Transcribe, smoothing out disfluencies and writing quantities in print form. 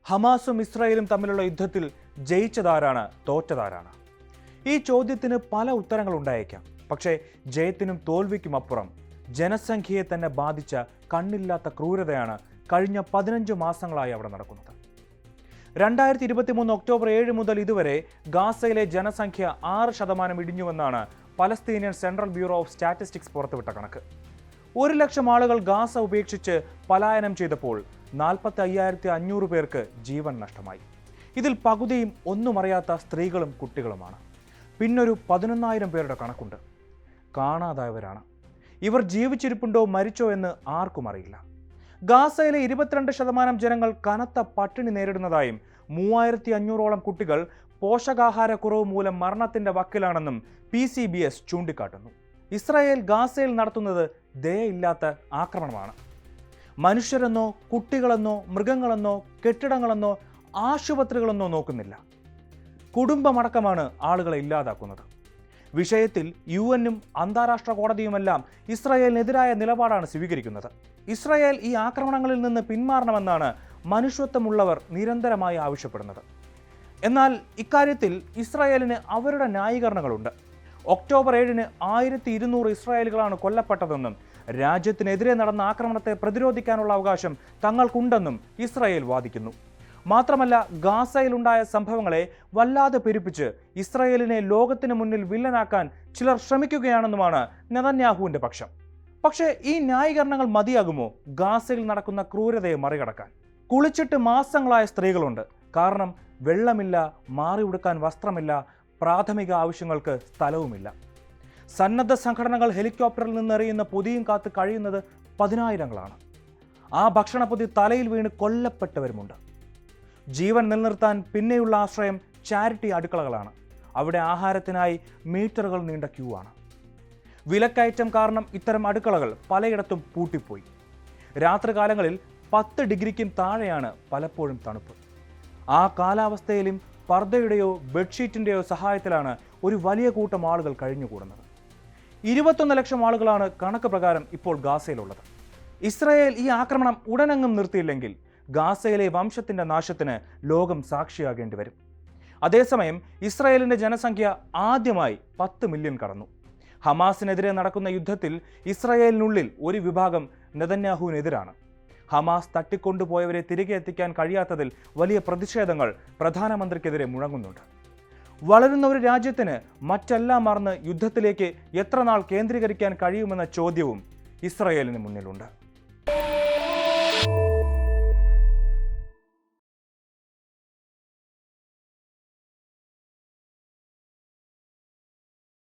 ഹമാസും ഇസ്രായേലും തമ്മിലുള്ള യുദ്ധത്തിൽ ജയിച്ചതാരാണ്, തോറ്റതാരാണ്? ഈ ചോദ്യത്തിന് പല ഉത്തരങ്ങളുണ്ടായേക്കാം. പക്ഷേ ജയത്തിനും തോൽവിക്കും അപ്പുറം ജനസംഖ്യയെ തന്നെ ബാധിച്ച കണ്ണില്ലാത്ത ക്രൂരതയാണ് കഴിഞ്ഞ 15 മാസങ്ങളായി അവിടെ നടക്കുന്നത്. 2023 ഒക്ടോബർ 7 മുതൽ ഇതുവരെ ഗാസയിലെ ജനസംഖ്യ 6% ഇടിഞ്ഞുവെന്നാണ് Palestinian central bureau of statistics പുറത്തുവിട്ട കണക്ക്. 1 ലക്ഷം ആളുകൾ ഗാസ ഉപേക്ഷിച്ച് പലായനം ചെയ്തപ്പോൾ 45,500 പേർക്ക് ജീവൻ നഷ്ടമായി. ഇതിൽ പകുതിയും ഒന്നും അറിയാത്ത സ്ത്രീകളും കുട്ടികളുമാണ്. പിന്നൊരു 11,000 പേരുടെ കണക്കുണ്ട്. കാണാതായവരാണ്. ഇവർ ജീവിച്ചിരിപ്പുണ്ടോ മരിച്ചോ എന്ന് ആർക്കും അറിയില്ല. ഗാസയിലെ 22% ജനങ്ങൾ കനത്ത പട്ടിണി നേരിടുന്നതായും 3,500ഓളം കുട്ടികൾ പോഷകാഹാരക്കുറവ് മൂലം മരണത്തിന്റെ വക്കിലാണെന്നും PCBS ചൂണ്ടിക്കാട്ടുന്നു. ഇസ്രായേൽ ഗാസയിൽ നടത്തുന്നത് ദയയില്ലാത്ത ആക്രമണമാണ്. മനുഷ്യരെന്നോ കുട്ടികളെന്നോ മൃഗങ്ങളെന്നോ കെട്ടിടങ്ങളെന്നോ ആശുപത്രികളെന്നോ നോക്കുന്നില്ല. കുടുംബമടക്കമാണ് ആളുകളെ ഇല്ലാതാക്കുന്നത്. വിഷയത്തിൽ UN-ഉം അന്താരാഷ്ട്ര കോടതിയുമെല്ലാം ഇസ്രായേലിനെതിരായ നിലപാടാണ് സ്വീകരിക്കുന്നത്. ഇസ്രായേൽ ഈ ആക്രമണങ്ങളിൽ നിന്ന് പിന്മാറണമെന്നാണ് മനുഷ്യത്വമുള്ളവർ നിരന്തരമായി ആവശ്യപ്പെടുന്നത്. എന്നാൽ ഇക്കാര്യത്തിൽ ഇസ്രായേലിന് അവരുടെ ന്യായീകരണങ്ങളുണ്ട്. ഒക്ടോബർ 7-ന് 1200 ഇസ്രായേലുകളാണ് കൊല്ലപ്പെട്ടതെന്നും രാജ്യത്തിനെതിരെ നടന്ന ആക്രമണത്തെ പ്രതിരോധിക്കാനുള്ള അവകാശം തങ്ങൾക്കുണ്ടെന്നും ഇസ്രായേൽ വാദിക്കുന്നു. മാത്രമല്ല, ഗാസയിലുണ്ടായ സംഭവങ്ങളെ വല്ലാതെ പെരുപ്പിച്ച് ഇസ്രായേലിനെ ലോകത്തിന് മുന്നിൽ വില്ലനാക്കാൻ ചിലർ ശ്രമിക്കുകയാണെന്നുമാണ് നെതന്യാഹുവിന്റെ പക്ഷം. പക്ഷേ ഈ ന്യായീകരണങ്ങൾ മതിയാകുമോ ഗാസയിൽ നടക്കുന്ന ക്രൂരതയെ മറികടക്കാൻ? കുളിച്ചിട്ട് മാസങ്ങളായ സ്ത്രീകളുണ്ട്. കാരണം വെള്ളമില്ല, മാറി ഉടുക്കാൻ വസ്ത്രമില്ല, പ്രാഥമിക ആവശ്യങ്ങൾക്ക് സ്ഥലവുമില്ല. സന്നദ്ധ സംഘടനകൾ ഹെലികോപ്റ്ററിൽ നിന്നെറിയുന്ന പൊതിയും കാത്ത് കഴിയുന്നത് 10,000ങ്ങളാണ്. ആ ഭക്ഷണപ്പൊതി തലയിൽ വീണ് കൊല്ലപ്പെട്ടവരുമുണ്ട്. ജീവൻ നിലനിർത്താൻ പിന്നെയുള്ള ആശ്രയം ചാരിറ്റി അടുക്കളകളാണ്. അവിടെ ആഹാരത്തിനായി മീറ്ററുകൾ നീണ്ട ക്യൂ ആണ്. വിലക്കയറ്റം കാരണം ഇത്തരം അടുക്കളകൾ പലയിടത്തും പൂട്ടിപ്പോയി. രാത്രികാലങ്ങളിൽ 10 ഡിഗ്രിക്കും താഴെയാണ് പലപ്പോഴും തണുപ്പ്. ആ കാലാവസ്ഥയിലും പർദ്ദയുടെയോ ബെഡ്ഷീറ്റിൻ്റെയോ സഹായത്തിലാണ് ഒരു വലിയ കൂട്ടം ആളുകൾ കഴിഞ്ഞുകൂടുന്നത്. 21 ലക്ഷം ആളുകളാണ് കണക്ക് പ്രകാരം ഇപ്പോൾ ഗാസയിലുള്ളത്. ഇസ്രായേൽ ഈ ആക്രമണം ഉടനെങ്ങും നിർത്തിയില്ലെങ്കിൽ ഗാസയിലെ വംശത്തിൻ്റെ നാശത്തിന് ലോകം സാക്ഷിയാകേണ്ടി വരും. അതേസമയം ഇസ്രായേലിൻ്റെ ജനസംഖ്യ ആദ്യമായി 10 മില്യൺ കടന്നു. ഹമാസിനെതിരെ നടക്കുന്ന യുദ്ധത്തിൽ ഇസ്രായേലിനുള്ളിൽ ഒരു വിഭാഗം നെതന്യാഹുവിനെതിരാണ്. ഹമാസ് തട്ടിക്കൊണ്ടുപോയവരെ തിരികെ എത്തിക്കാൻ കഴിയാത്തതിൽ വലിയ പ്രതിഷേധങ്ങൾ പ്രധാനമന്ത്രിക്കെതിരെ മുഴങ്ങുന്നുണ്ട്. വളരുന്ന ഒരു രാജ്യത്തിന് മറ്റെല്ലാം മറന്ന് യുദ്ധത്തിലേക്ക് എത്ര നാൾ കേന്ദ്രീകരിക്കാൻ കഴിയുമെന്ന ചോദ്യവും ഇസ്രായേലിന് മുന്നിലുണ്ട്.